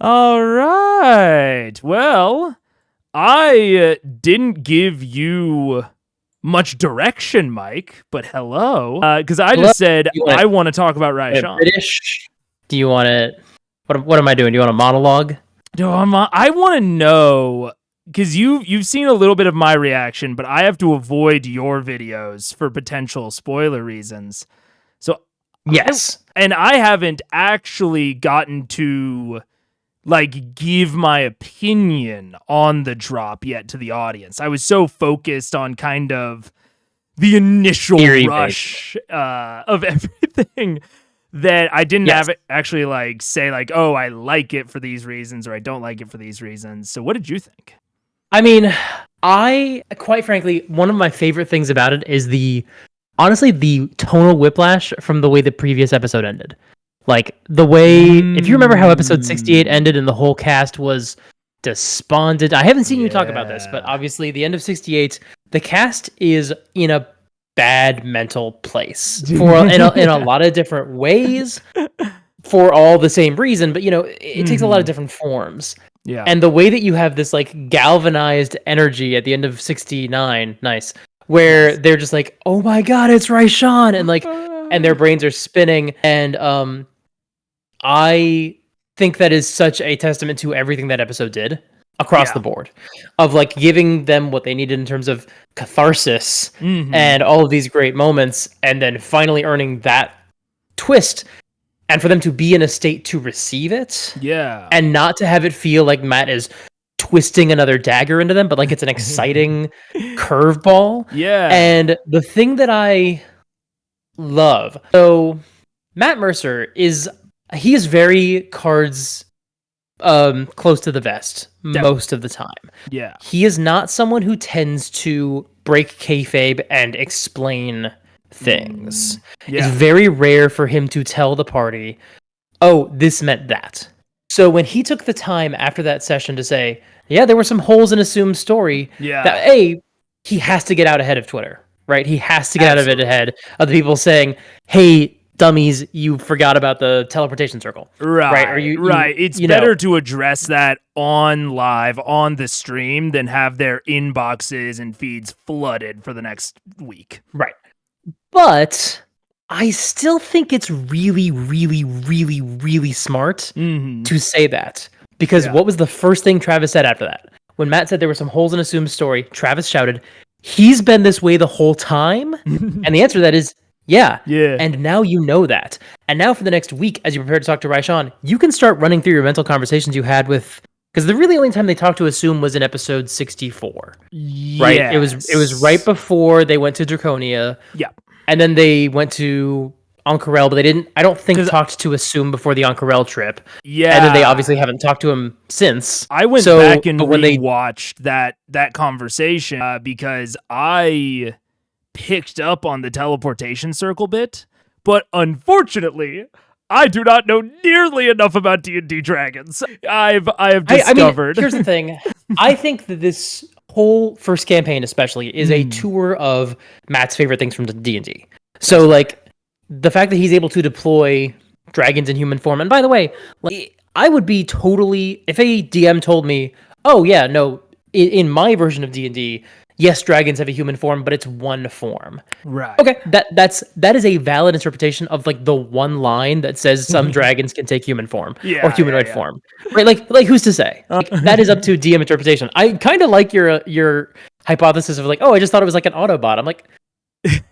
All right. Well, I didn't give you much direction, Mike, but hello. Because I just said I want to talk about Raishan. British? Do you want to... What am I doing? Do you want a monologue? No, I want to know, because you've seen a little bit of my reaction, but I have to avoid your videos for potential spoiler reasons. So yes. I haven't actually gotten to give my opinion on the drop yet to the audience. I was so focused on kind of the initial rush of everything that I didn't have it actually say oh, I like it for these reasons or I don't like it for these reasons. So what did you think? I mean, quite frankly, one of my favorite things about it is the tonal whiplash from the way the previous episode ended. Like the way, if you remember how episode 68 ended and the whole cast was despondent. I haven't seen you talk about this, but obviously the end of 68, the cast is in a bad mental place in a lot of different ways for all the same reason, but it takes a lot of different forms. Yeah. And the way that you have this galvanized energy at the end of 69, nice, where they're just like, oh my god, it's Raishan, and and their brains are spinning, and I think that is such a testament to everything that episode did across the board, of giving them what they needed in terms of catharsis and all of these great moments, and then finally earning that twist, and for them to be in a state to receive it, and not to have it feel like Matt is twisting another dagger into them, but it's an exciting curveball. And the thing that I love, so Matt Mercer is very cards close to the vest most of the time. Yeah. He is not someone who tends to break kayfabe and explain things. It's very rare for him to tell the party, oh, this meant that. So when he took the time after that session to say, yeah, there were some holes in assumed story, that he has to get out ahead of Twitter, right? He has to get out of it ahead of the people saying, hey, dummies, you forgot about the teleportation circle. Right. Or It's better to address that live on the stream than have their inboxes and feeds flooded for the next week. Right. But I still think it's really, really, really, really smart to say that. Because what was the first thing Travis said after that? When Matt said there were some holes in assumed story, Travis shouted, he's been this way the whole time? And the answer to that is, yeah. And now you know that. And now for the next week, as you prepare to talk to Raishan, you can start running through your mental conversations you had with... Because the really only time they talked to Assume was in episode 64. Right? It was right before they went to Draconia. Yeah. And then they went to Ankarel, but they didn't, I don't think, talked to Assume before the Ankarel trip. Yeah. And then they obviously haven't talked to him since. I went back and rewatched that conversation because I picked up on the teleportation circle bit, but unfortunately, I do not know nearly enough about D&D Dragons. I have discovered. Here's the thing. I think that this whole first campaign especially is a tour of Matt's favorite things from D&D. So the fact that he's able to deploy dragons in human form, and by the way, I would be totally, if a DM told me, oh yeah, no, in my version of D&D, yes, dragons have a human form, but it's one form. Right. Okay, that is a valid interpretation of the one line that says some dragons can take human form or humanoid form. Right? Like who's to say? That is up to DM interpretation. I kind of like your hypothesis of oh, I just thought it was an Autobot. I'm like,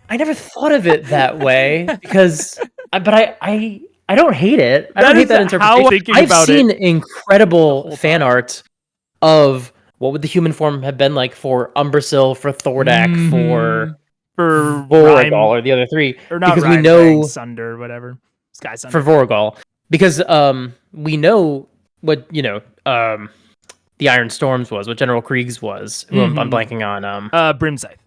I never thought of it that way because, but I don't hate it. I don't hate that interpretation. I've seen incredible fan art of what would the human form have been like for Umbrasyl, for Thordak, for Voragol, or the other three, or not, because we know Sunder, whatever, Sky Sunder, for Voragol, because we know what the Iron Storms was, what General Krieg's was. Who I'm blanking on. Brimscythe.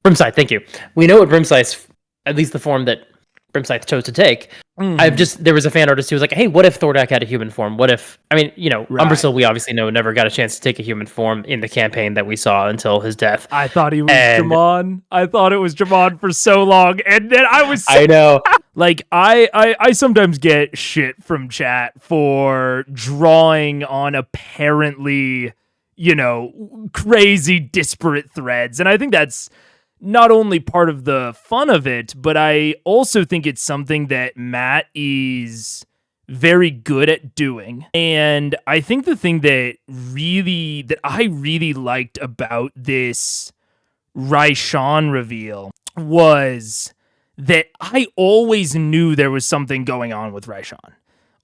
Brimscythe, thank you. We know what Brimscythe, at least the form that Brimscythe chose to take. There was a fan artist who was like, hey, what if Thordak had a human form? What if, Umbrasyl, we obviously know, never got a chance to take a human form in the campaign that we saw until his death. I thought he was Jamon. I thought it was Jamon for so long, and then I was I know. Like I sometimes get shit from chat for drawing on apparently, crazy disparate threads. And I think that's not only part of the fun of it, but I also think it's something that Matt is very good at doing. And I think the thing that I really liked about this Raishan reveal was that I always knew there was something going on with Raishan.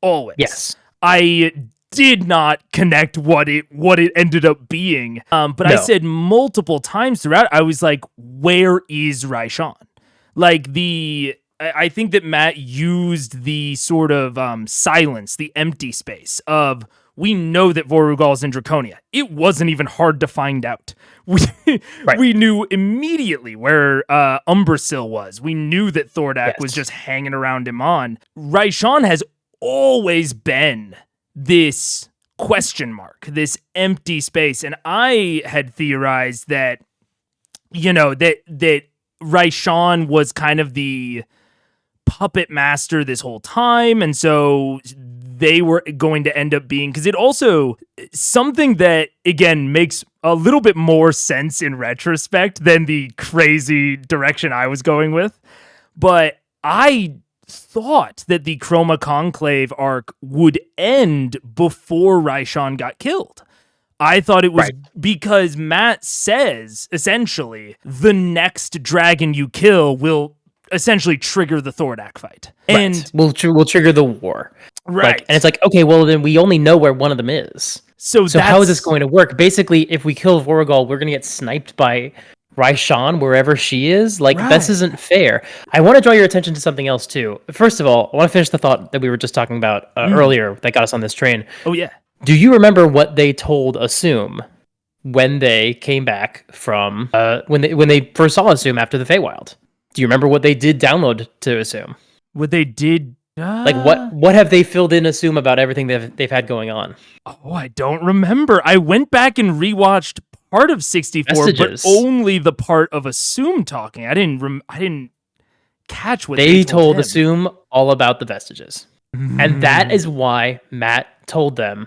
Always. Yes. I did not connect what it ended up being. But I said multiple times throughout, I was like, where is Raishan? Like I think that Matt used the sort of silence, the empty space of, we know that Vorugal's in Draconia. It wasn't even hard to find out. We knew immediately where Umbrasyl was. We knew that Thordak was just hanging around Iman. Raishan has always been this question mark, this empty space. And I had theorized that, that Raishan was kind of the puppet master this whole time. And so they were going to end up being, because it also, something that, again, makes a little bit more sense in retrospect than the crazy direction I was going with. But I thought that the Chroma Conclave arc would end before Raishan got killed. I thought it was because Matt says, essentially, the next dragon you kill will essentially trigger the Thordak fight. And we'll trigger the war. Right. And it's like, okay, well, then we only know where one of them is. So how is this going to work? Basically, if we kill Vorugal, we're going to get sniped by Raishan wherever she is. Like, this isn't fair. I want to draw your attention to something else, too. First of all, I want to finish the thought that we were just talking about earlier that got us on this train. Oh, yeah. Do you remember what they told Assume when they came back from when they first saw Assume after the Feywild? Do you remember what they did download to Assume? What they did? Like what have they filled in Assume about everything they've had going on? Oh, I don't remember. I went back and rewatched part of 64, Vestiges. but only the part of Assume talking. I didn't catch what they told Assume all about the Vestiges. And that is why Matt told them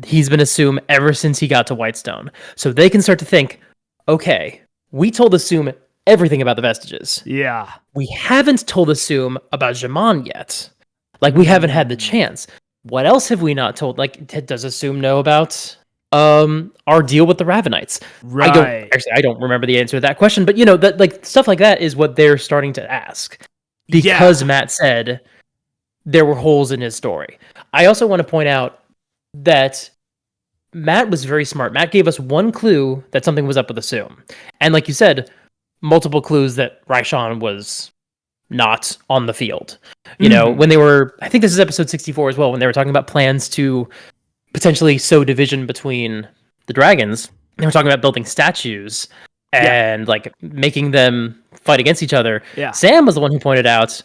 he's been Assume ever since he got to Whitestone. So they can start to think, okay, we told Assume everything about the Vestiges. Yeah. We haven't told Assume about Jaman yet. Like, we haven't had the chance. What else have we not told? Like, does Assume know about our deal with the Ravenites? Right. I don't remember the answer to that question, but that, like, stuff like that is what they're starting to ask. Because Matt said there were holes in his story. I also want to point out that Matt was very smart. Matt gave us one clue that something was up with Assume. And like you said, multiple clues that Raishan was not on the field. When they were, I think this is episode 64 as well, when they were talking about plans to potentially sow division between the dragons, they were talking about building statues and like making them fight against each other. Yeah. Sam was the one who pointed out,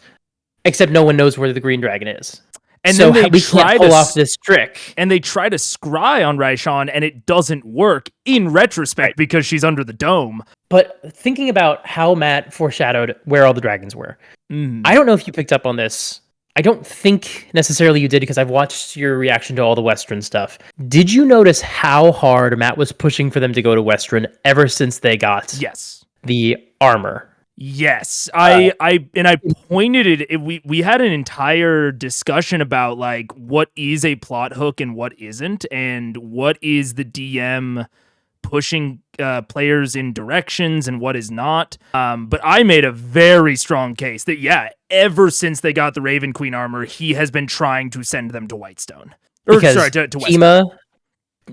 except no one knows where the green dragon is. And so then we can't pull off this trick. And they try to scry on Raishan, and it doesn't work in retrospect because she's under the dome. But thinking about how Matt foreshadowed where all the dragons were, I don't know if you picked up on this. I don't think necessarily you did because I've watched your reaction to all the Western stuff. Did you notice how hard Matt was pushing for them to go to Western ever since they got the armor? Yes, I pointed it. We had an entire discussion about like what is a plot hook and what isn't, and what is the DM pushing players in directions and what is not. But I made a very strong case that ever since they got the Raven Queen armor, he has been trying to send them to Whitestone. To Weststone. Kima.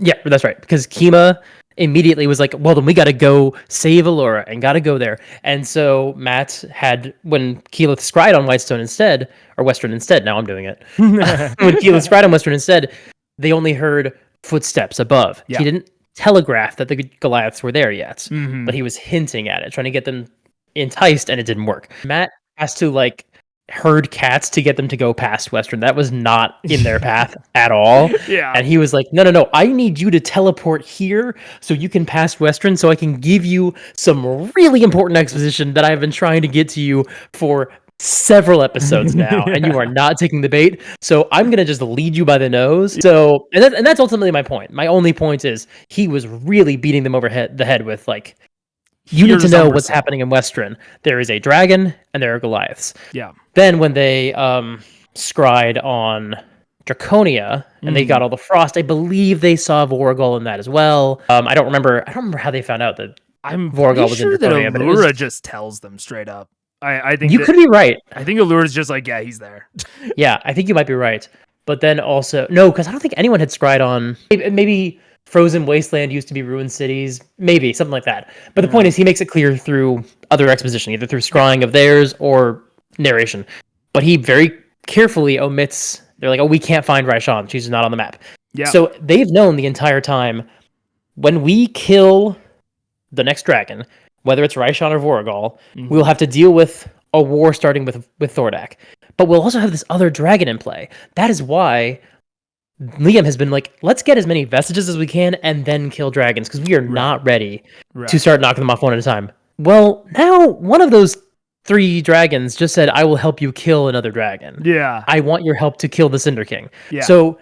Yeah, that's right. Because Kima immediately was like, well, then we got to go save Allura and got to go there. And so Matt had, when Keyleth scried on Whitestone instead, or Western instead, now I'm doing it. When Keyleth scried on Western instead, they only heard footsteps above. He didn't telegraph that the Goliaths were there yet, but he was hinting at it, trying to get them enticed, and it didn't work. Matt has to like herd cats to get them to go past Western. That was not in their path at all. And he was like, no, I need you to teleport here so you can pass Western so I can give you some really important exposition that I've been trying to get to you for several episodes now, and you are not taking the bait. So I'm gonna just lead you by the nose. So, and that's ultimately my point. My only point is he was really beating them over the head with like, you need to know what's happening in Western. There is a dragon and there are Goliaths. Yeah. Then when they scryed on Draconia and they got all the frost, I believe they saw Voragol in that as well. I don't remember how they found out that Voragol was in Draconia, that Allura just tells them straight up. I think you could be right. I think Allura's just like, yeah, he's there. Yeah, I think you might be right. But then also no, because I don't think anyone had scryed on maybe Frozen Wasteland used to be ruined cities, maybe something like that. But the point is, he makes it clear through other exposition, either through scrying of theirs or narration. But he very carefully omits. They're like, "Oh, we can't find Raishan. She's not on the map." Yeah. So they've known the entire time when we kill the next dragon, whether it's Raishan or Voragol, we'll have to deal with a war starting with Thordak. But we'll also have this other dragon in play. That is why Liam has been like, let's get as many vestiges as we can and then kill dragons, because we are not ready to start knocking them off one at a time. Well, now one of those 3 dragons just said, I will help you kill another dragon. Yeah. I want your help to kill the Cinder King. Yeah. So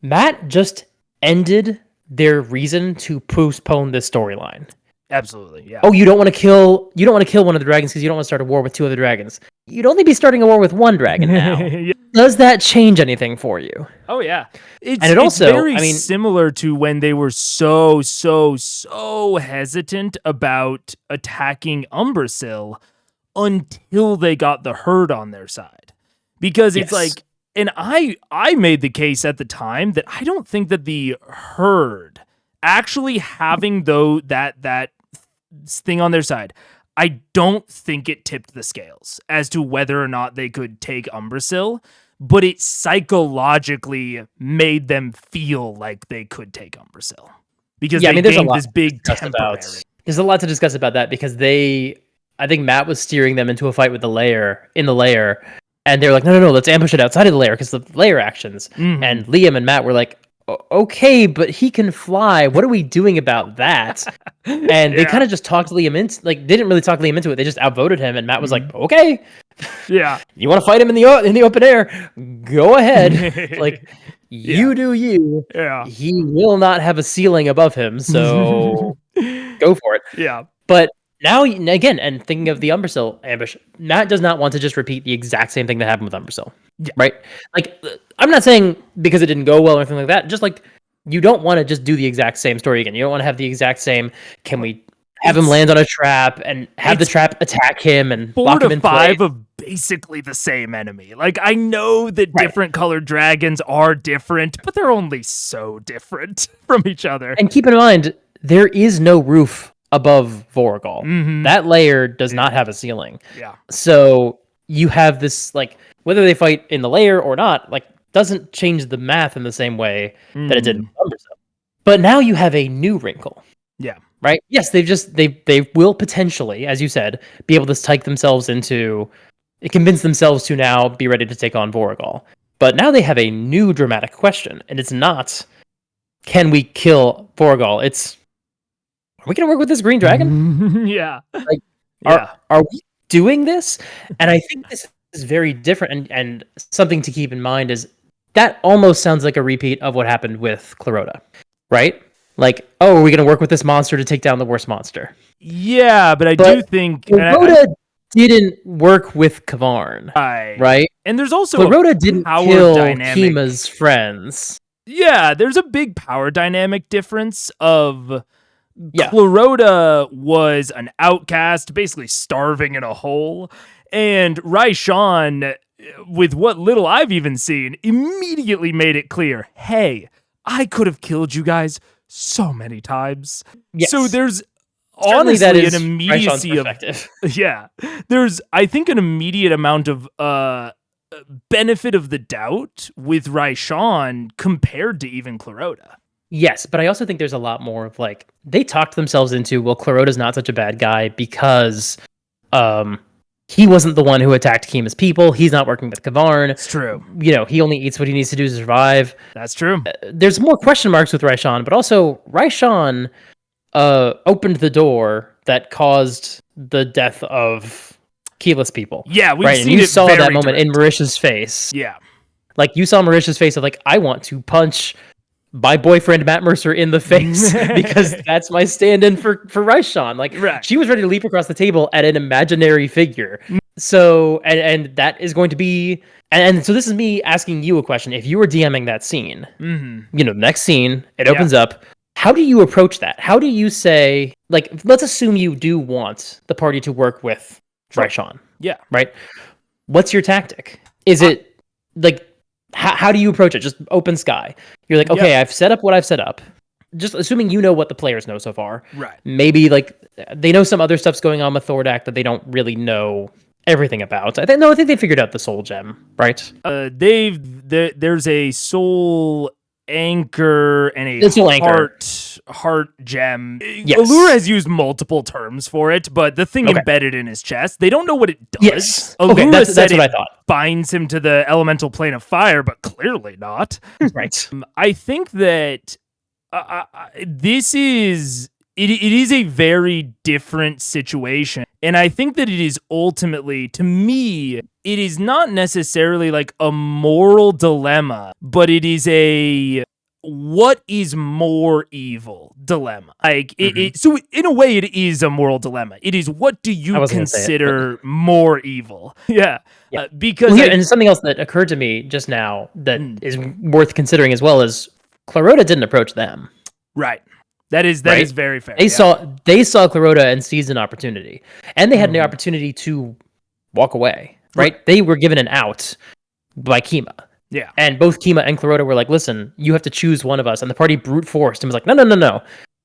Matt just ended their reason to postpone this storyline. Absolutely, yeah. Oh, you don't want to kill one of the dragons because you don't want to start a war with 2 other dragons. You'd only be starting a war with 1 dragon now. Yeah. Does that change anything for you? Oh yeah. It's also very similar to when they were so hesitant about attacking Umbrasyl until they got the herd on their side. Because it's like, and I made the case at the time that I don't think that the herd actually having that thing on their side, I don't think it tipped the scales as to whether or not they could take Umbrasyl, but it psychologically made them feel like they could take Umbrasyl because they gained this big temporary. There's a lot to discuss about that because I think Matt was steering them into a fight with the lair, and they were like, no, let's ambush it outside of the lair because the lair actions. And Liam and Matt were like, okay, but he can fly. What are we doing about that? And they kind of just talked Liam into, they didn't really talk Liam into it. They just outvoted him, and Matt was like, okay, yeah, you want to fight him in the open air? Go ahead. You do you. Yeah, he will not have a ceiling above him, so go for it. Yeah, but now again, and thinking of the Umbrasyl ambush, Matt does not want to just repeat the exact same thing that happened with Umbrasyl. Yeah. Right? I'm not saying because it didn't go well or anything like that. Just you don't want to just do the exact same story again. You don't want to have the exact same. Can we have him land on a trap and have the trap attack him and lock him in place? 4 to 5 of basically the same enemy. I know that different colored dragons are different, but they're only so different from each other. And keep in mind, there is no roof above Voragol. That layer does not have a ceiling. Yeah. So you have this whether they fight in the layer or not, doesn't change the math in the same way that it did in Umbrasyl. But now you have a new wrinkle. Yeah. Right? Yes, they will potentially, as you said, be able to convince themselves to now be ready to take on Voragol. But now they have a new dramatic question, and it's not, can we kill Voragol? It's, are we going to work with this green dragon? Yeah. Are we doing this? And I think this is very different, and something to keep in mind is that almost sounds like a repeat of what happened with Clarota, right? Are we going to work with this monster to take down the worst monster? Yeah, but I do think Clarota didn't work with Kavarn, right? And there's also Clarota didn't kill Kima's friends. Yeah, there's a big power dynamic difference of Clarota was an outcast, basically starving in a hole, and Raishan, with what little I've even seen, immediately made it clear, hey, I could have killed you guys so many times. Yes. So there's honestly that is an immediacy of there's I think an immediate amount of benefit of the doubt with Raishan compared to even Clarota. Yes, but I also think there's a lot more of they talked themselves into, well, Clarota's not such a bad guy because he wasn't the one who attacked Kima's people. He's not working with Kavarn. It's true. He only eats what he needs to do to survive. That's true. There's more question marks with Raishan, but also Raishan opened the door that caused the death of keyless people. Yeah, we've right? seen And you it saw very that moment in direct. Marisha's face. Yeah. Like, you saw Marisha's face of, like, I want to punch my boyfriend Matt Mercer in the face because that's my stand-in for Raishan. Like, Right. she was ready to leap across the table at an imaginary figure. So, and that is going to be, and so this is me asking you a question. If you were DMing that scene, next scene, it opens up. How do you approach that? How do you say, like, let's assume you do want the party to work with Raishan. Yeah. Right? What's your tactic? Is it, like, how do you approach it? Just open sky. You're like, okay, I've set up what I've set up. Just assuming you know what the players know so far. Right. Maybe, like, they know some other stuff's going on with Thordak that they don't really know everything about. I think they figured out the soul gem, right? There's a soul anchor and a heart gem. Yes. Allura has used multiple terms for it, but the thing embedded in his chest, they don't know what it does. Yes. Allura that's what I thought. Binds him to the elemental plane of fire, but clearly not. Right. I think that this is it is a very different situation. And I think that it is ultimately, to me, it is not necessarily like a moral dilemma, but it is a what is more evil dilemma. Like so in a way it is a moral dilemma. It is what do you consider more evil? Yeah. Because and something else that occurred to me just now that is worth considering as well is Clarota didn't approach them. Right. That is very fair. They saw Clarota and seized an opportunity, and they had an opportunity to walk away. Right? They were given an out by Kima. Yeah. And both Kima and Clarota were like, "Listen, you have to choose one of us." And the party brute forced and was like, "No.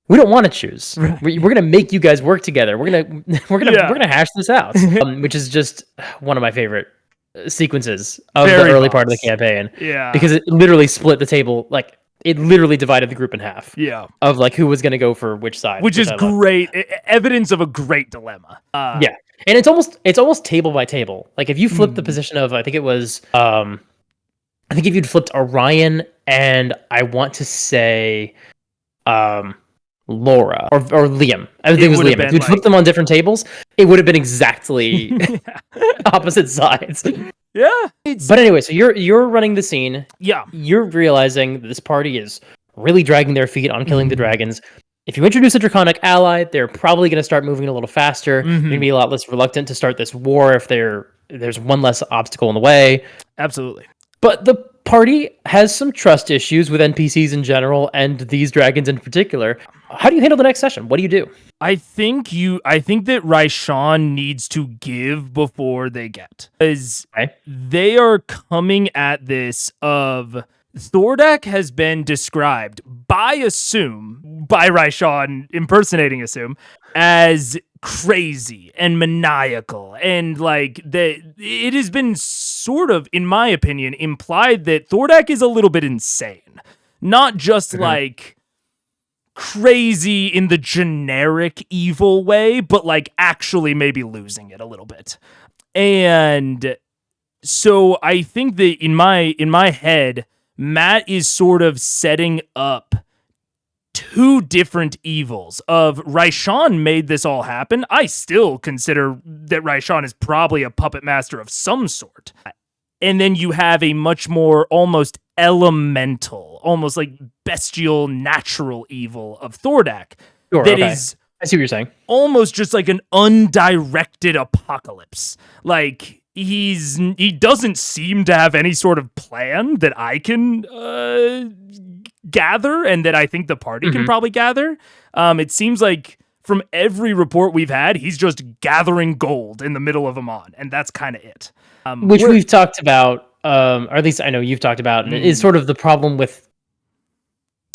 We don't want to choose. Right. We're gonna make you guys work together. We're gonna hash this out." Which is just one of my favorite sequences of the early part of the campaign. Yeah. Because it literally split the table. Like, it literally divided the group in half. Yeah. Of, like, who was going to go for which side. Which is great. Evidence of a great dilemma. Yeah. And it's almost table by table. Like, if you flip the position of, I think it was, I think if you'd flipped Orion and I want to say, Laura or Liam. I think it was Liam. If you'd flipped them on different tables, it would have been exactly opposite sides. Yeah. But anyway, so you're running the scene. Yeah. You're realizing that this party is really dragging their feet on killing the dragons. If you introduce a draconic ally, they're probably going to start moving a little faster. They're going to be a lot less reluctant to start this war if there's one less obstacle in the way. Absolutely. But the party has some trust issues with NPCs in general and these dragons in particular. How do you handle the next session? What do you do? I think that Raishan needs to give before they get. Because they are coming at this of Thordak has been described by Raishan impersonating Assume as crazy and maniacal, and like it has been sort of, in my opinion, implied that Thordak is a little bit insane. Not just like crazy in the generic evil way, but like actually maybe losing it a little bit. And so I think that in my head, Matt is sort of setting up two different evils of Raishan made this all happen. I still consider that Raishan is probably a puppet master of some sort. And then you have a much more almost elemental, almost like bestial, natural evil of Thordak. Sure, is, I see what you're saying. Almost just like an undirected apocalypse. Like, he doesn't seem to have any sort of plan that I can gather, and that I think the party can probably gather. It seems like from every report we've had, he's just gathering gold in the middle of Amon, and that's kind of it. Which we've talked about, or at least I know you've talked about, and it is sort of the problem with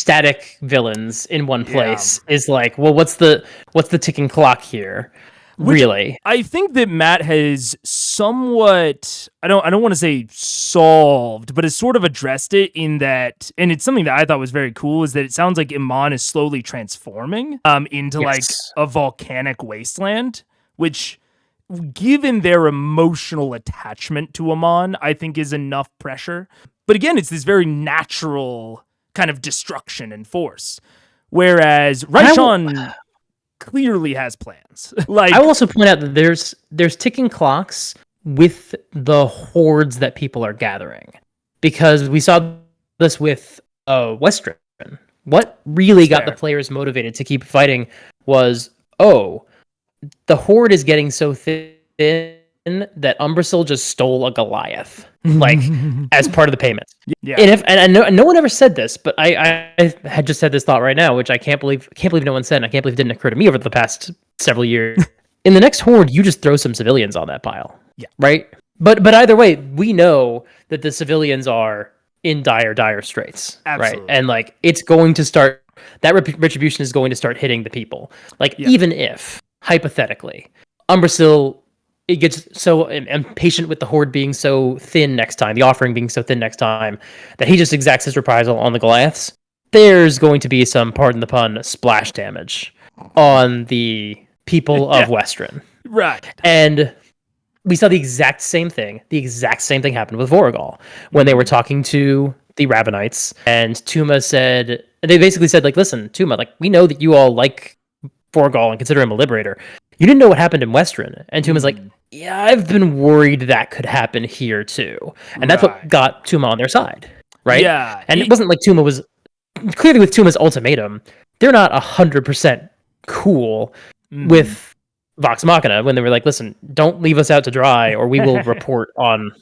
static villains in one place. Is like, well, what's the ticking clock here? Really, I think that Matt has somewhat, I don't want to say solved, but has sort of addressed it in that, and it's something that I thought was very cool, is that it sounds like Iman is slowly transforming into like a volcanic wasteland, which, given their emotional attachment to Amon, I think is enough pressure. But again, it's this very natural kind of destruction and force. Whereas Raishan... clearly has plans. Like, I will also point out that there's ticking clocks with the hordes that people are gathering, because we saw this with Western. What really got the players motivated to keep fighting was, the horde is getting so thin that Umbrasyl just stole a Goliath, like, as part of the payment. Yeah. And no one ever said this, but I had just said this thought right now, which I can't believe no one said, and I can't believe it didn't occur to me over the past several years. In the next horde, you just throw some civilians on that pile. Yeah. Right? But either way, we know that the civilians are in dire straits. Absolutely. Right? And like, it's going to start, that retribution is going to start hitting the people. Like, even if, hypothetically, Umbrasyl, it gets so impatient with the horde being so thin next time, the offering being so thin next time, that he just exacts his reprisal on the Goliaths, there's going to be some, pardon the pun, splash damage on the people of Western. Right. And we saw the exact same thing. The exact same thing happened with Voragol when they were talking to the Rabbinites, and Tuma said, they basically said, like, listen, Tuma, like, we know that you all like Voragol and consider him a liberator. You didn't know what happened in Western. And Tuma's like, yeah, I've been worried that could happen here too. And that's what got Tuma on their side, right? Yeah. And it wasn't like Tuma was, clearly with Tuma's ultimatum, they're not 100% cool with Vox Machina when they were like, listen, don't leave us out to dry or we will report on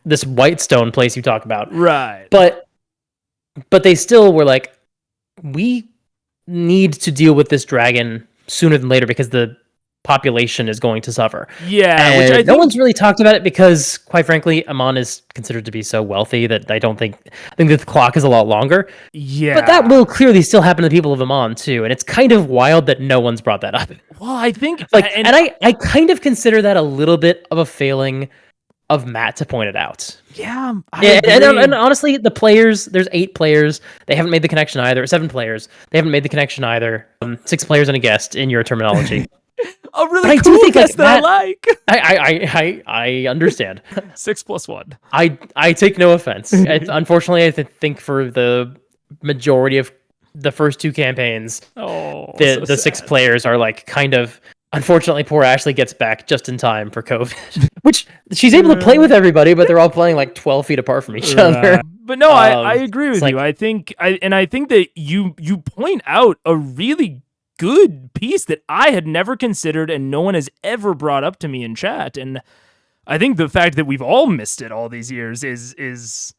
this Whitestone place you talk about. Right. But they still were like, we need to deal with this dragon sooner than later because the population is going to suffer. Yeah, and which I no one's really talked about it because, quite frankly, Amon is considered to be so wealthy that I think that the clock is a lot longer. Yeah. But that will clearly still happen to the people of Amon too, and it's kind of wild that no one's brought that up. Well, I think I kind of consider that a little bit of a failing of Matt to point it out. Yeah, and honestly, the players, there's 8 players. They haven't made the connection either. 7 players. They haven't made the connection either. 6 players and a guest in your terminology. A really cool guest that I understand. 6 + 1. I take no offense. Unfortunately, I think for the majority of the first 2 campaigns, the 6 players are like kind of. Unfortunately, poor Ashley gets back just in time for COVID, which she's able to play with everybody, but they're all playing like 12 feet apart from each other. But no, I agree with you. I think that you point out a really good piece that I had never considered and no one has ever brought up to me in chat. And I think the fact that we've all missed it all these years is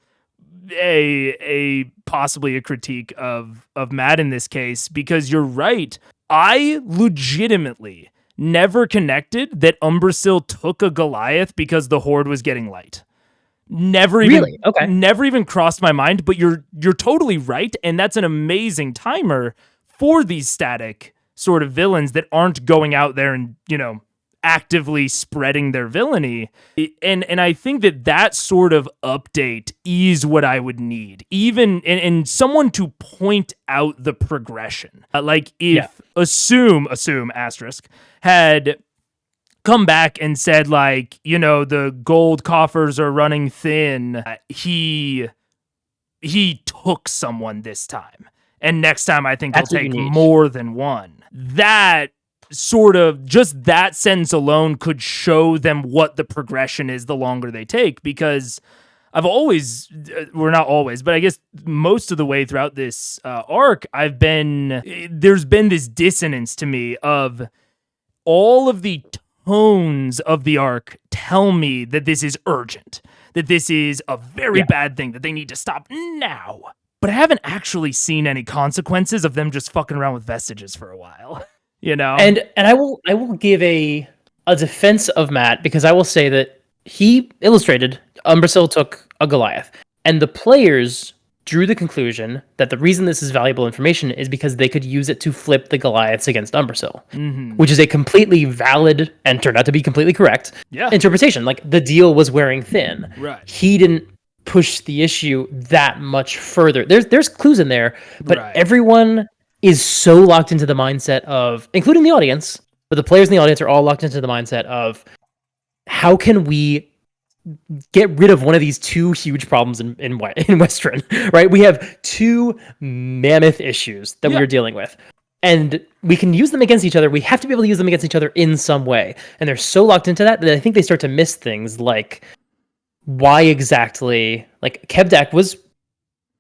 a possibly a critique of Matt in this case, because you're right. I legitimately never connected that Umbrasyl took a Goliath because the horde was getting light. Never even crossed my mind, but you're totally right, and that's an amazing timer for these static sort of villains that aren't going out there and, actively spreading their villainy. And I think that sort of update is what I would need, even and someone to point out the progression. Like if assume asterisk had come back and said, like, the gold coffers are running thin. He took someone this time, and next time I think he'll take more than one. That sort of, just that sentence alone could show them what the progression is the longer they take, because I've always, not always, but I guess most of the way throughout this arc, there's been this dissonance to me of all of the tones of the arc tell me that this is urgent, that this is a very bad thing, that they need to stop now. But I haven't actually seen any consequences of them just fucking around with vestiges for a while. And I will give a defense of Matt, because I will say that he illustrated Umbrasyl took a Goliath, and the players drew the conclusion that the reason this is valuable information is because they could use it to flip the Goliaths against Umbrasyl, which is a completely valid and turned out to be completely correct interpretation. Like, the deal was wearing thin. Right. He didn't push the issue that much further. There's clues in there, but everyone is so locked into the mindset of, including the audience, but the players in the audience are all locked into the mindset of, how can we get rid of one of these 2 huge problems in Western, right? We have 2 mammoth issues that we're dealing with. and we can use them against each other. We have to be able to use them against each other in some way. And they're so locked into that I think they start to miss things like why exactly, like Kevdak was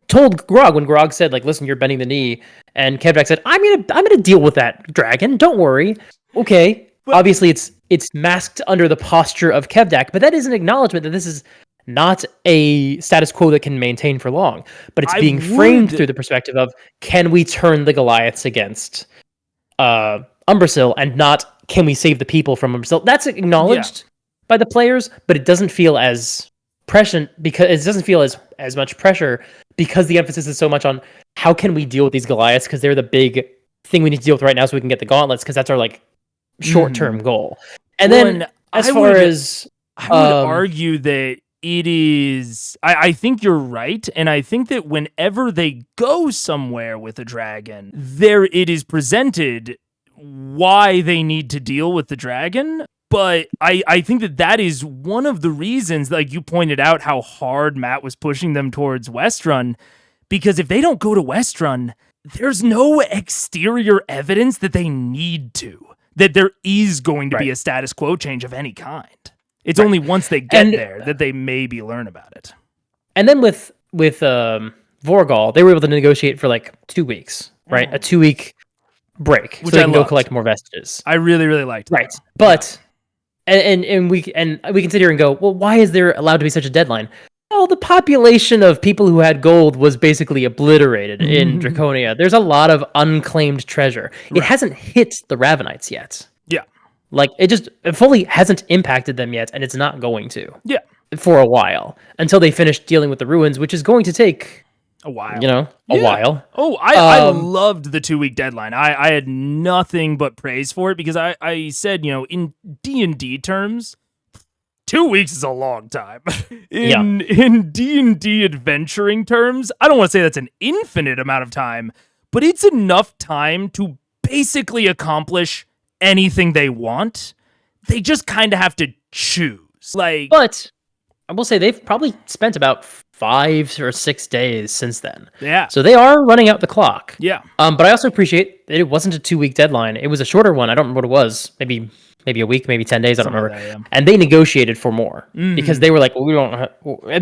told Grog when Grog said, like, listen, you're bending the knee, and Kevdak said, I'm gonna deal with that, dragon. Don't worry. Okay. Well, obviously it's masked under the posture of Kevdak, but that is an acknowledgement that this is not a status quo that can maintain for long. But it's being framed through the perspective of, can we turn the Goliaths against Umbrasyl, and not can we save the people from Umbrasyl? That's acknowledged by the players, but it doesn't feel as prescient because it doesn't feel as much pressure because the emphasis is so much on how can we deal with these Goliaths, because they're the big thing we need to deal with right now so we can get the gauntlets, because that's our like short-term goal. And then as far as I would argue that it is, I think you're right, and I think that whenever they go somewhere with a dragon, there it is presented why they need to deal with the dragon. But I think that is one of the reasons, like you pointed out, how hard Matt was pushing them towards Westrun, because if they don't go to Westrun, there's no exterior evidence that they need to, that there is going to be a status quo change of any kind. It's only once they get there that they maybe learn about it. And then with Vorgal, they were able to negotiate for like 2 weeks, right? A 2-week break, which so they can go collect more vestiges. I really, really liked that. Right, but and we can sit here and go, well, why is there allowed to be such a deadline? Well, the population of people who had gold was basically obliterated in Draconia. There's a lot of unclaimed treasure. It hasn't hit the Ravenites yet. Yeah. Like, it fully hasn't impacted them yet, and it's not going to. Yeah. For a while. Until they finish dealing with the ruins, which is going to take a while. A while. Oh, I loved the 2-week deadline. I had nothing but praise for it, because I said, in D&D terms, 2 weeks is a long time. In D&D adventuring terms, I don't want to say that's an infinite amount of time, but it's enough time to basically accomplish anything they want. They just kind of have to choose. But I will say they've probably spent about 5 or 6 days since then. Yeah. So they are running out the clock. Yeah. But I also appreciate that it wasn't a 2-week deadline. It was a shorter one. I don't remember what it was. Maybe a week, maybe 10 days. I don't remember. Like that, And they negotiated for more because they were like, well, we don't have,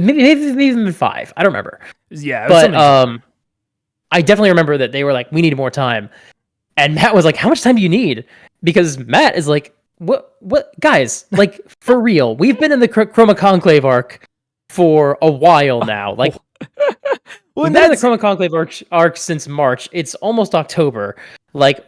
maybe even 5. I don't remember. Yeah. But I definitely remember that they were like, we need more time. And Matt was like, how much time do you need? Because Matt is like, what guys, like, for real, we've been in the Chroma Conclave arc for a while now. Like, we've been in the Chroma Conclave arc since March. It's almost October. Like,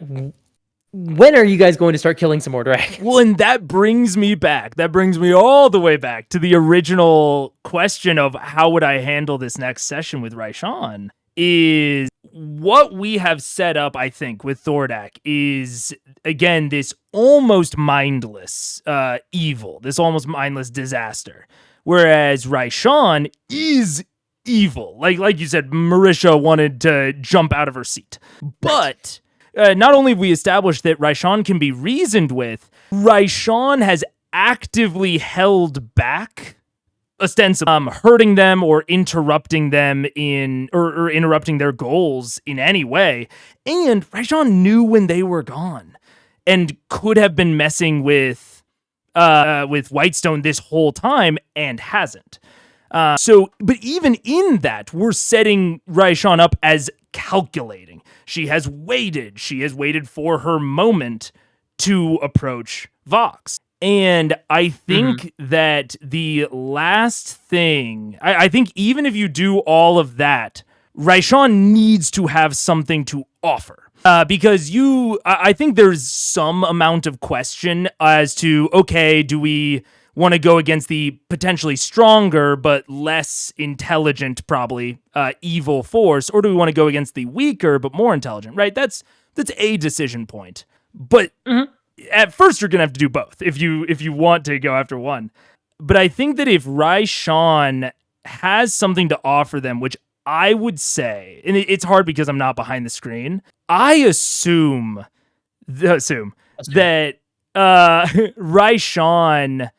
when are you guys going to start killing some more dragons? Well, and that brings me back. That brings me all the way back to the original question of how would I handle this next session with Raishan. Is what we have set up, I think, with Thordak is, again, this almost mindless evil, this almost mindless disaster. Whereas Raishan is evil. Like you said, Marisha wanted to jump out of her seat. But not only have we established that Raishan can be reasoned with, Raishan has actively held back, ostensibly hurting them or interrupting them or interrupting their goals in any way. And Raishan knew when they were gone and could have been messing with Whitestone this whole time and hasn't. But even in that, we're setting Raishan up as calculating. She has waited for her moment to approach Vox. And I think that the last thing, I think even if you do all of that, Raishan needs to have something to offer. Because I think there's some amount of question as to, okay, do we want to go against the potentially stronger but less intelligent, probably, evil force, or do we want to go against the weaker but more intelligent, right? That's a decision point. But at first you're going to have to do both if you want to go after one. But I think that if Raishan has something to offer them, which I would say, and it's hard because I'm not behind the screen, I assume that Raishan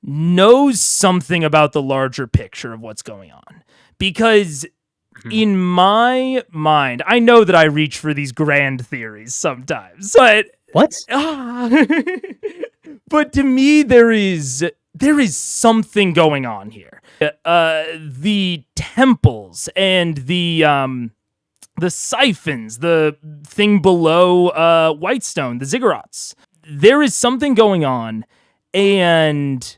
knows something about the larger picture of what's going on. Because in my mind, I know that I reach for these grand theories sometimes, but what? But to me, there is something going on here. The temples and the siphons, the thing below Whitestone, the ziggurats. There is something going on, and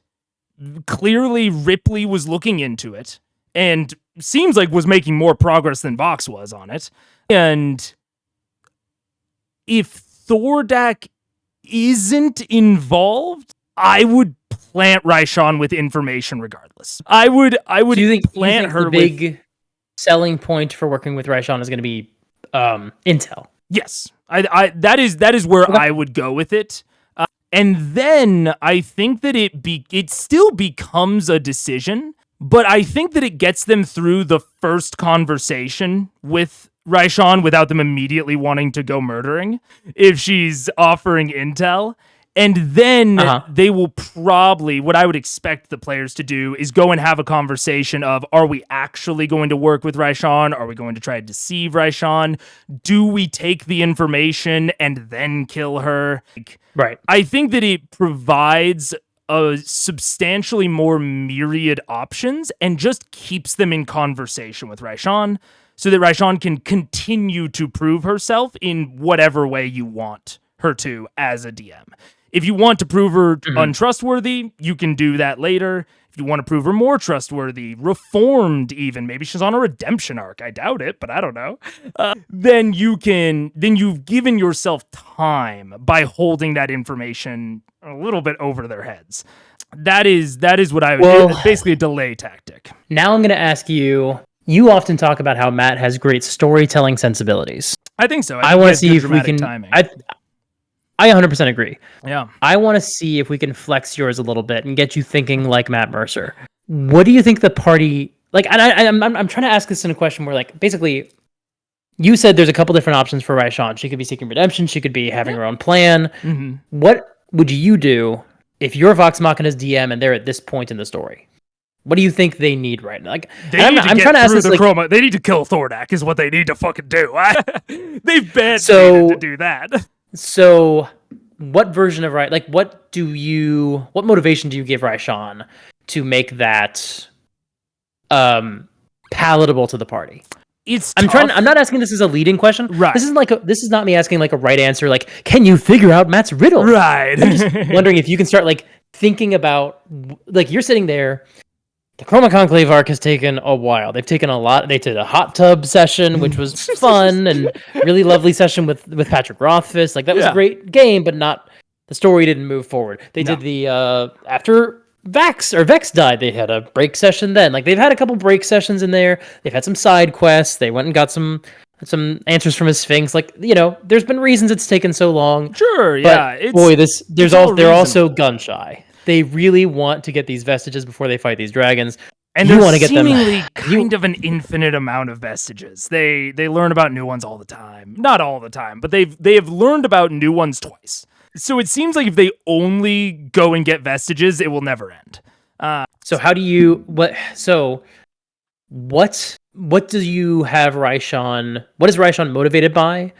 clearly Ripley was looking into it, and seems like was making more progress than Vox was on it. And if Thordak isn't involved, I would plant Raishan with information regardless. I would Do you think, plant her the big selling point for working with Raishan is going to be intel? Yes. That is where I would go with it. And then I think that it still becomes a decision, but I think that it gets them through the first conversation with Raishan without them immediately wanting to go murdering if she's offering intel. And then they will probably, what I would expect the players to do is go and have a conversation of, are we actually going to work with Raishan? Are we going to try to deceive Raishan? Do we take the information and then kill her? Right. I think that it provides a substantially more myriad options and just keeps them in conversation with Raishan so that Raishan can continue to prove herself in whatever way you want her to as a DM. If you want to prove her untrustworthy, you can do that later. If you want to prove her more trustworthy, reformed even, maybe she's on a redemption arc. I doubt it, but I don't know. Then you've given yourself time by holding that information a little bit over their heads. That is what I would do. It's basically a delay tactic. Now I'm going to ask you. You often talk about how Matt has great storytelling sensibilities. I think so. I want to see if we can. Timing. I 100% agree. Yeah. I want to see if we can flex yours a little bit and get you thinking like Matt Mercer. What do you think the party like? And I'm trying to ask this in a question where, like, basically, you said there's a couple different options for Raishan. She could be seeking redemption. She could be having her own plan. Mm-hmm. What would you do if you're Vox Machina's DM and they're at this point in the story? What do you think they need right now? Like, I'm trying to ask this, chroma. They need to kill Thordak is what they need to fucking do. They've been to do that. So, what version of what motivation do you give Raishan to make that palatable to the party? I'm not asking this as a leading question. Right. This is not me asking like a right answer. Like, can you figure out Matt's riddle? Right. I'm just wondering if you can start like thinking about, like, you're sitting there. The Chroma Conclave arc has taken a while. They've taken a lot. They did a hot tub session, which was fun and really lovely session with Patrick Rothfuss. Like, that was a great game, but the story didn't move forward. They did the after Vex died, they had a break session then. Like, they've had a couple break sessions in there. They've had some side quests. They went and got some answers from his Sphinx. Like, there's been reasons it's taken so long. Sure, yeah. They're also gun shy. They really want to get these vestiges before they fight these dragons. And you want to get them kind of an infinite amount of vestiges. They learn about new ones all the time. Not all the time, but they have learned about new ones twice. So it seems like if they only go and get vestiges, it will never end. So how do you what do you have Raishan? What is Raishan motivated by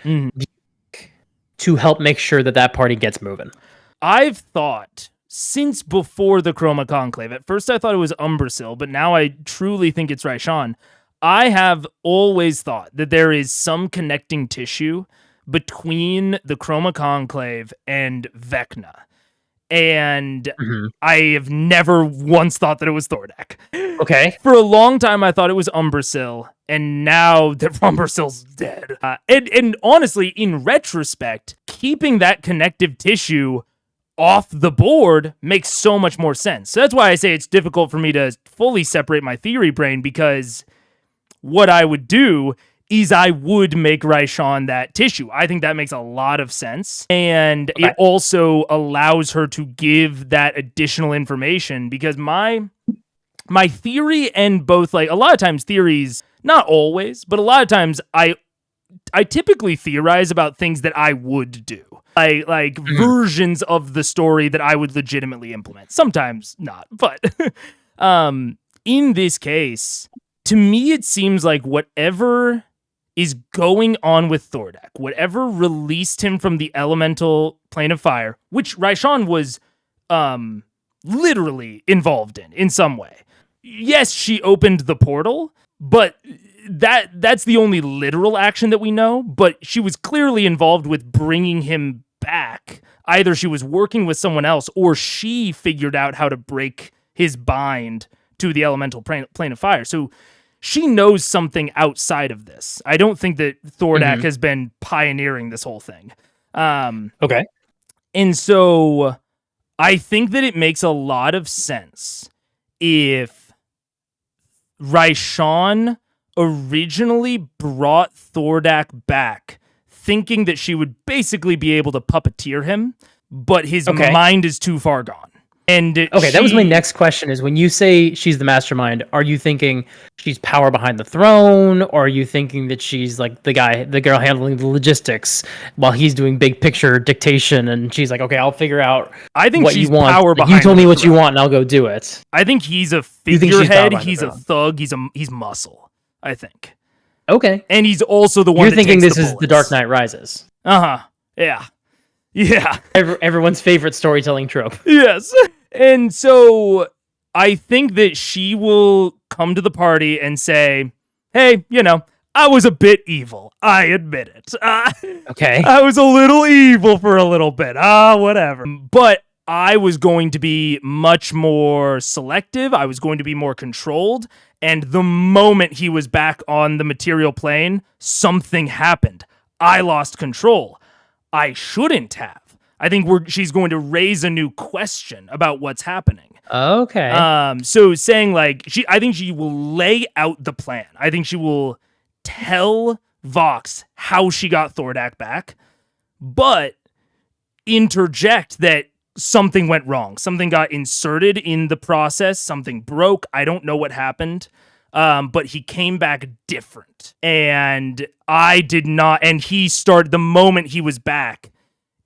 to help make sure that party gets moving? I've thought since before the Chroma Conclave. At first I thought it was Umbrasyl, but now I truly think it's Raishan. I have always thought that there is some connecting tissue between the Chroma Conclave and Vecna. And I have never once thought that it was Thordak. Okay. For a long time, I thought it was Umbrasyl, and now that Umbrasyl's dead. And honestly, in retrospect, keeping that connective tissue off the board makes so much more sense. So that's why I say it's difficult for me to fully separate my theory brain, because what I would do is I would make Raishan that tissue. I think that makes a lot of sense. And it also allows her to give that additional information, because my theory, and both, like, a lot of times theories, not always, but a lot of times I typically theorize about things that I would do. Like versions of the story that I would legitimately implement. Sometimes not, but in this case, to me, it seems like whatever is going on with Thordak, whatever released him from the elemental plane of fire, which Raishan was literally involved in some way. Yes, she opened the portal, but that's the only literal action that we know, but she was clearly involved with bringing him back. Either she was working with someone else or she figured out how to break his bind to the elemental plane of fire. So she knows something outside of this. I don't think that Thordak has been pioneering this whole thing. Okay. And so I think that it makes a lot of sense if Raishan originally brought Thordak back thinking that she would basically be able to puppeteer him, but his mind is too far gone. And that was my next question, is when you say she's the mastermind, are you thinking she's power behind the throne, or are you thinking that she's like the girl handling the logistics while he's doing big picture dictation, and she's like, okay, I'll figure out what she's you want. Power behind you told me what throne. you want and I'll go do it. I think he's a figurehead, he's a thug, he's muscle, I think. Okay. And he's also the one You're that thinking takes this is The Dark Knight Rises. Uh-huh. Yeah. Everyone's favorite storytelling trope. Yes. And so I think that she will come to the party and say, hey, I was a bit evil. I admit it. Okay. I was a little evil for a little bit. Whatever. But I was going to be much more selective. I was going to be more controlled. And the moment he was back on the material plane, something happened. I lost control. I shouldn't have. I think she's going to raise a new question about what's happening. Okay. So saying I think she will lay out the plan. I think she will tell Vox how she got Thordak back, but interject that something went wrong. Something got inserted in the process. Something broke. I don't know what happened. But he came back different. And I did not. And the moment he was back,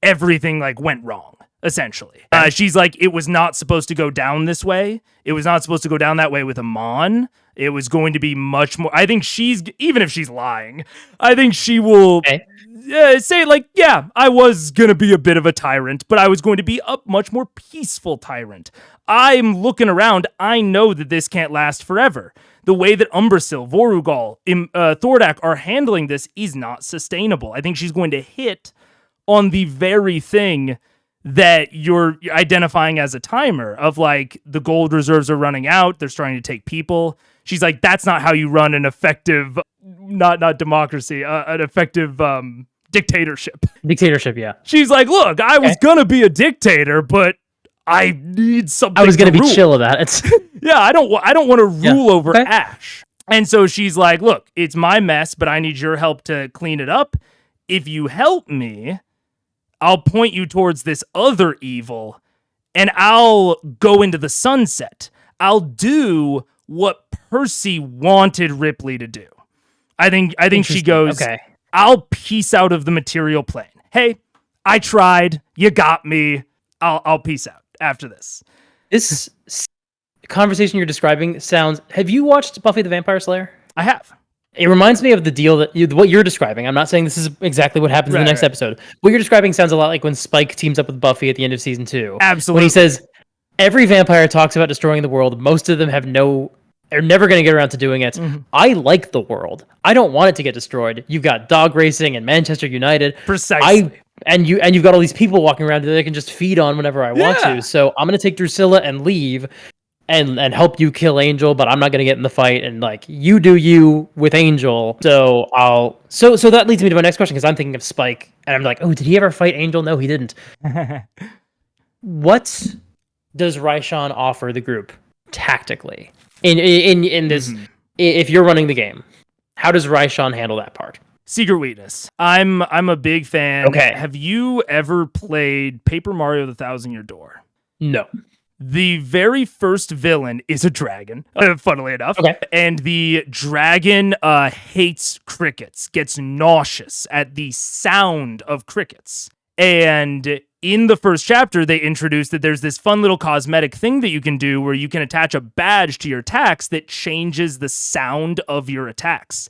everything went wrong, essentially. She's like, it was not supposed to go down this way. It was not supposed to go down that way with Amon. It was going to be much more. I think even if she's lying, I think she will say I was going to be a bit of a tyrant, but I was going to be a much more peaceful tyrant. I'm looking around. I know that this can't last forever. The way that Umbrasyl, Vorugal, Thordak are handling this is not sustainable. I think she's going to hit on the very thing that you're identifying as a timer of the gold reserves are running out. They're starting to take people. She's like, that's not how you run an effective, not democracy, an effective dictatorship. Dictatorship, yeah. She's like, look, I was going to be a dictator, but I need something. I was going to be chill about it. Yeah, I don't want to rule over Ash. And so she's like, look, it's my mess, but I need your help to clean it up. If you help me, I'll point you towards this other evil, and I'll go into the sunset. I'll do what Percy wanted Ripley to do. I think she goes, I'll peace out of the material plane. Hey, I tried. You got me. I'll peace out after this. This conversation you're describing sounds... Have you watched Buffy the Vampire Slayer? I have. It reminds me of the deal what you're describing. I'm not saying this is exactly what happens in the next episode. What you're describing sounds a lot like when Spike teams up with Buffy at the end of season 2. Absolutely. When he says, every vampire talks about destroying the world. Most of them are never going to get around to doing it. Mm-hmm. I like the world. I don't want it to get destroyed. You've got dog racing and Manchester United. Precisely. And you've got all these people walking around that I can just feed on whenever I want to. So I'm going to take Drusilla and leave and help you kill Angel, but I'm not going to get in the fight, and you do you with Angel. So so that leads me to my next question, because I'm thinking of Spike, and I'm like, oh, did he ever fight Angel? No, he didn't. What does Raishan offer the group tactically in this? If you're running the game, how does Raishan handle that part? Secret weakness. I'm a big fan. Okay. Have you ever played Paper Mario: The Thousand-Year Door? No. The very first villain is a dragon, funnily enough. Okay. And the dragon hates crickets, gets nauseous at the sound of crickets. And in the first chapter, they introduced that there's this fun little cosmetic thing that you can do where you can attach a badge to your attacks that changes the sound of your attacks.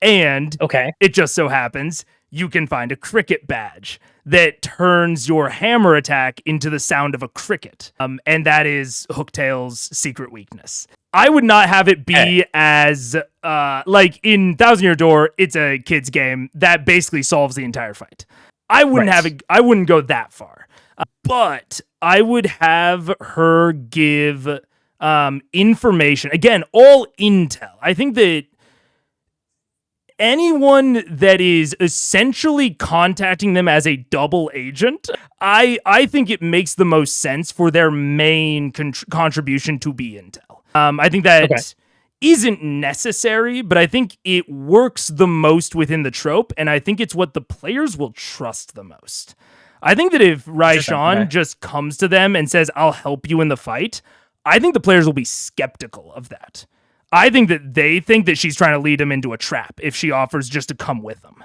And it just so happens you can find a cricket badge that turns your hammer attack into the sound of a cricket. And that is Hooktail's secret weakness. I would not have it be as, like in Thousand Year Door, it's a kid's game that basically solves the entire fight. I wouldn't have it, I wouldn't go that far. But I would have her give information. Again, all intel. I think that anyone that is essentially contacting them as a double agent, I think it makes the most sense for their main contribution to be intel. I think that isn't necessary, but I think it works the most within the trope, and I think it's what the players will trust the most. I think that if Raishan just comes to them and says, I'll help you in the fight, I think the players will be skeptical of that. I think that they think that she's trying to lead them into a trap if she offers just to come with them.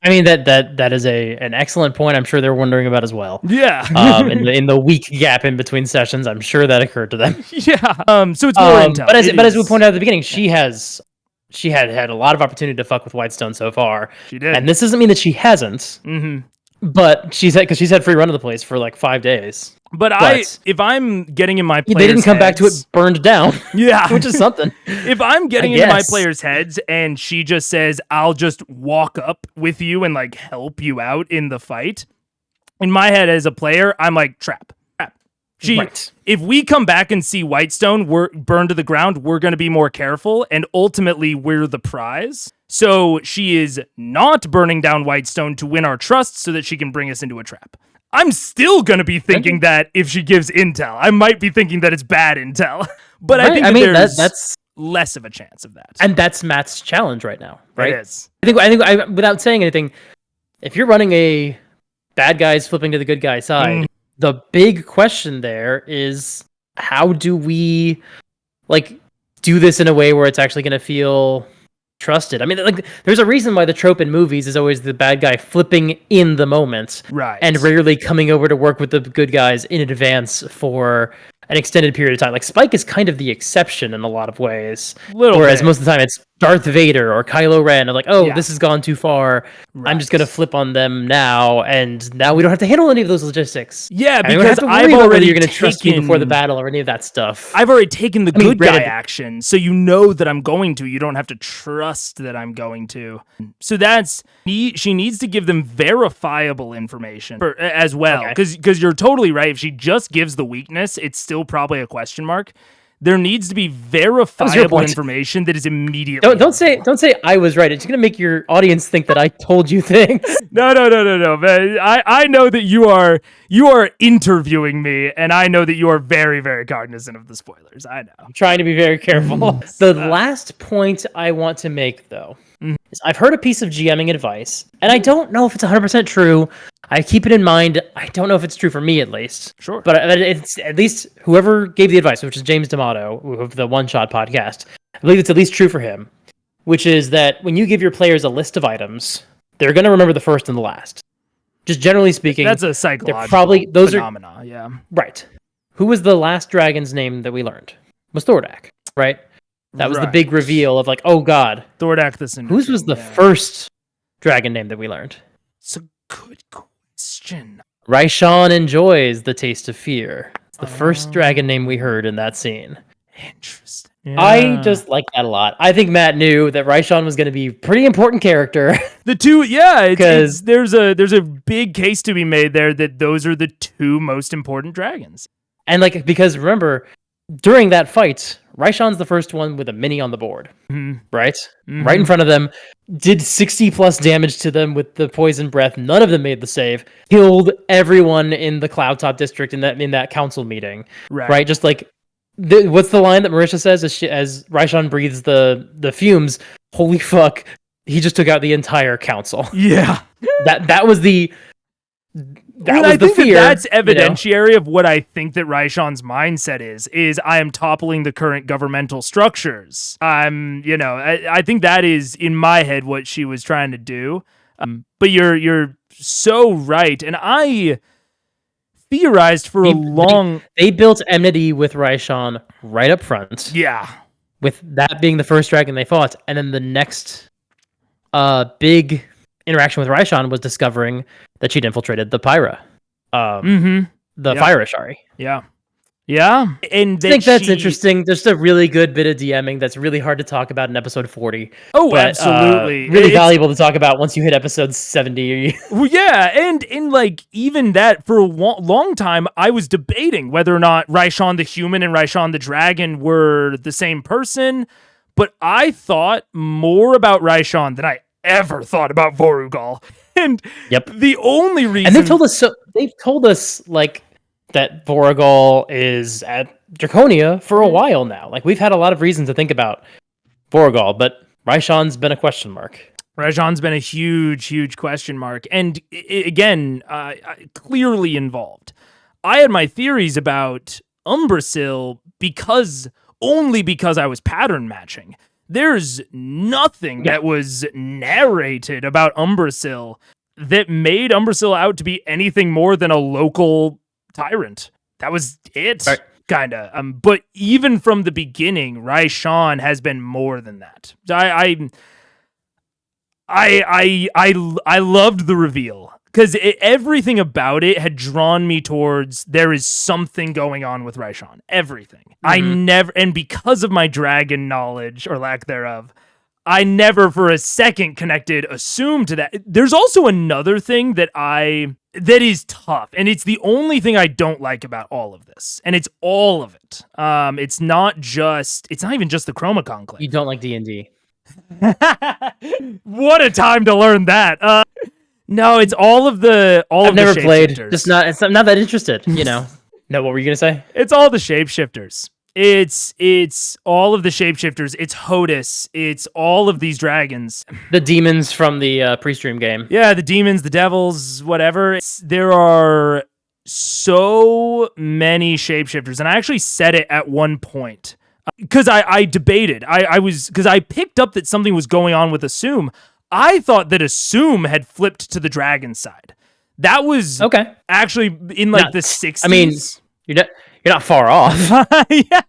I mean, that is an excellent point. I'm sure they're wondering about as well. Yeah. In the week gap in between sessions, I'm sure that occurred to them. Yeah. So it's more intel. But as we pointed out at the beginning, she had a lot of opportunity to fuck with Whitestone so far. She did. And this doesn't mean that she hasn't. Mm-hmm. But she's had free run of the place for like 5 days. But if I'm getting in my players' they didn't come heads, back to it burned down. Yeah. Which is something. If I'm getting into my players' heads and she just says, I'll just walk up with you and like help you out in the fight, in my head as a player, I'm like, trap. If we come back and see Whitestone burned to the ground, we're going to be more careful, and ultimately we're the prize. So she is not burning down Whitestone to win our trust so that she can bring us into a trap. I'm still going to be thinking that if she gives intel. I might be thinking that it's bad intel. But I think that's less of a chance of that. And that's Matt's challenge right now, right? It is. I think without saying anything, if you're running a bad guys flipping to the good guy side, the big question there is, how do we like do this in a way where it's actually going to feel trusted? I mean, like, there's a reason why the trope in movies is always the bad guy flipping in the moment, right, and rarely coming over to work with the good guys in advance for an extended period of time. Like, Spike is kind of the exception in a lot of ways, whereas most of the time it's Darth Vader or Kylo Ren. Like, this has gone too far. Right. I'm just going to flip on them now, and now we don't have to handle any of those logistics. Yeah, because I've already you're going to trust me before the battle or any of that stuff. I've already taken the good guy action, so you know that I'm going to. You don't have to trust that I'm going to. So she needs to give them verifiable information as well, because you're totally right. If she just gives the weakness, it's still probably a question mark. There needs to be verifiable information that is immediately. Don't say I was right. It's gonna make your audience think that I told you things. No, man. I know that you are interviewing me, and I know that you are very, very cognizant of the spoilers. I know. I'm trying to be very careful. The last point I want to make, though, is I've heard a piece of GMing advice, and I don't know if it's 100% true. I keep it in mind. I don't know if it's true for me, at least. Sure. But it's at least whoever gave the advice, which is James D'Amato of the One Shot podcast, I believe it's at least true for him, which is that when you give your players a list of items, they're going to remember the first and the last. Just generally speaking. That's a psychological phenomena, yeah. Right. Who was the last dragon's name that we learned? Was Thordak, right? That was the big reveal of like, oh god. Thordak the Syndicate. Whose was the first dragon name that we learned? It's a good question. Raishan enjoys the taste of fear. It's the first dragon name we heard in that scene. Interesting. Yeah. I just like that a lot. I think Matt knew that Raishan was going to be a pretty important character. The two, because there's a big case to be made there that those are the two most important dragons. And like, because remember, during that fight, Raishan's the first one with a mini on the board, right? Mm-hmm. Right in front of them, did 60 plus damage to them with the poison breath. None of them made the save. Killed everyone in the Cloudtop district in that council meeting, right? Just like, what's the line that Marisha says as Raishan breathes the fumes? Holy fuck! He just took out the entire council. Yeah, that was the. I think that's evidentiary of what I think that Raishan's mindset is I am toppling the current governmental structures. I think that is in my head what she was trying to do. But you're so right, and I theorized for a long. They built enmity with Raishan right up front. Yeah. With that being the first dragon they fought, and then the next big interaction with Raishan was discovering that she'd infiltrated the Pyra. The Fire Ashari. Yeah. Yeah. And I think that's interesting. There's a really good bit of DMing that's really hard to talk about in episode 40. Oh, but, absolutely. Really valuable to talk about once you hit episode 70. Well, yeah, and like even that for a long time, I was debating whether or not Raishan the human and Raishan the dragon were the same person, but I thought more about Raishan than I ever thought about Vorugal. And the only reason, and they've told us like that Vorugal is at Draconia for a while now. Like we've had a lot of reason to think about Vorugal, but Raishan's been a question mark. Raishan's been a huge question mark, and again, clearly involved. I had my theories about Umbrasyl only because I was pattern matching. There's nothing that was narrated about Umbrasyl that made Umbrasyl out to be anything more than a local tyrant. That was it, kinda. But even from the beginning, Raishan has been more than that. I loved the reveal because everything about it had drawn me towards there is something going on with Raishan. Everything. And because of my dragon knowledge or lack thereof, I never for a second assumed to that. There's also another thing that is tough, and it's the only thing I don't like about all of this, and it's all of it. It's not even just the Chroma Conclave. You don't like D&D. What a time to learn that. No, it's all of the I've never played. Just not that interested, you know. No, what were you gonna say? It's all the shapeshifters. It's all of the shapeshifters. It's Hodis. It's all of these dragons. The demons from the pre-stream game. Yeah, the demons, the devils, whatever. There are so many shapeshifters, and I actually said it at one point. Because I debated. Because I picked up that something was going on with Assume. I thought that Assume had flipped to the dragon side. That was actually in like the 60s. I mean, you're not far off. Yeah,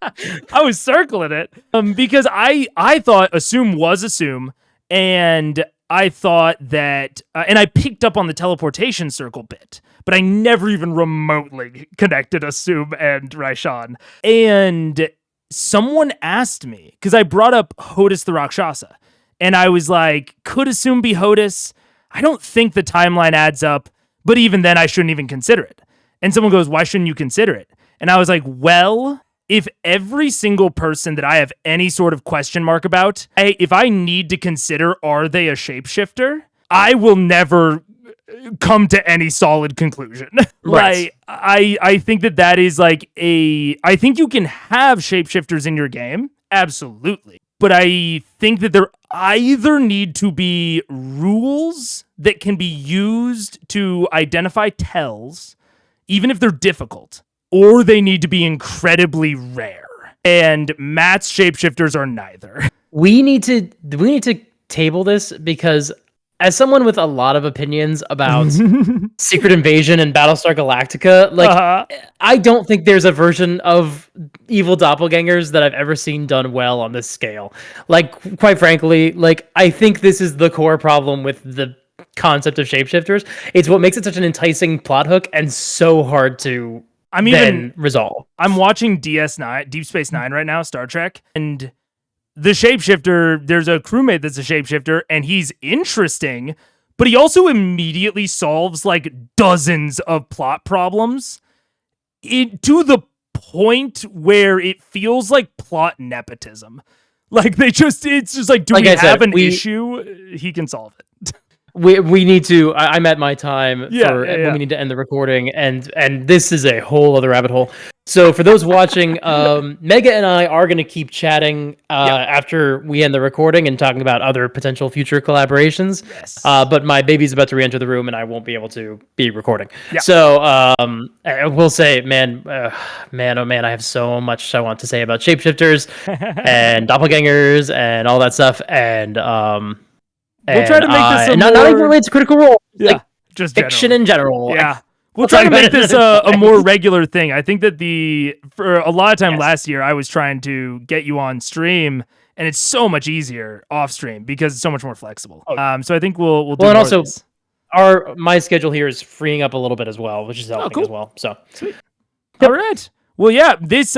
I was circling it because I thought Assume was Assume, and I thought that, and I picked up on the teleportation circle bit, but I never even remotely connected Assume and Raishan. And someone asked me, because I brought up Hodis the Rakshasa, and I was like, could Assume be Hodis? I don't think the timeline adds up, but even then I shouldn't even consider it. And someone goes, why shouldn't you consider it? And I was like, well, if every single person that I have any sort of question mark about, if I need to consider, are they a shapeshifter? I will never come to any solid conclusion. Right. I think that is like I think you can have shapeshifters in your game. Absolutely. But I think that there either need to be rules that can be used to identify tells, even if they're difficult, or they need to be incredibly rare. And Matt's shapeshifters are neither. We need to table this because as someone with a lot of opinions about Secret Invasion and Battlestar Galactica, like I don't think there's a version of evil doppelgangers that I've ever seen done well on this scale. Like, quite frankly, like I think this is the core problem with the concept of shapeshifters. It's what makes it such an enticing plot hook and so hard to resolve. I'm watching DS9, Deep Space Nine right now, Star Trek, and the shapeshifter, there's a crewmate that's a shapeshifter, and he's interesting, but he also immediately solves like dozens of plot problems to the point where it feels like plot nepotism. Like it's just like, do we have an issue? He can solve it. We need to. I'm at my time when we need to end the recording, and this is a whole other rabbit hole. So for those watching, Mega and I are going to keep chatting after we end the recording and talking about other potential future collaborations. Yes. But my baby's about to re-enter the room, and I won't be able to be recording. Yeah. So I will say, man, oh man, I have so much I want to say about shapeshifters and doppelgangers and all that stuff, and We'll try to make this a not even related to Critical Role. Yeah, Like just fiction in general. Yeah. We'll try to make this a more regular thing. I think that for a lot of time last year, I was trying to get you on stream, and it's so much easier off stream because it's so much more flexible. So I think we'll do more also of this. My schedule here is freeing up a little bit as well, which is helping as well. So sweet. All right. Well, yeah, this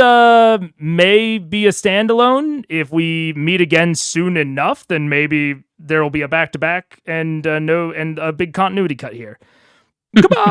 may be a standalone. If we meet again soon enough, then maybe there will be a back-to-back and a big continuity cut here. Goodbye.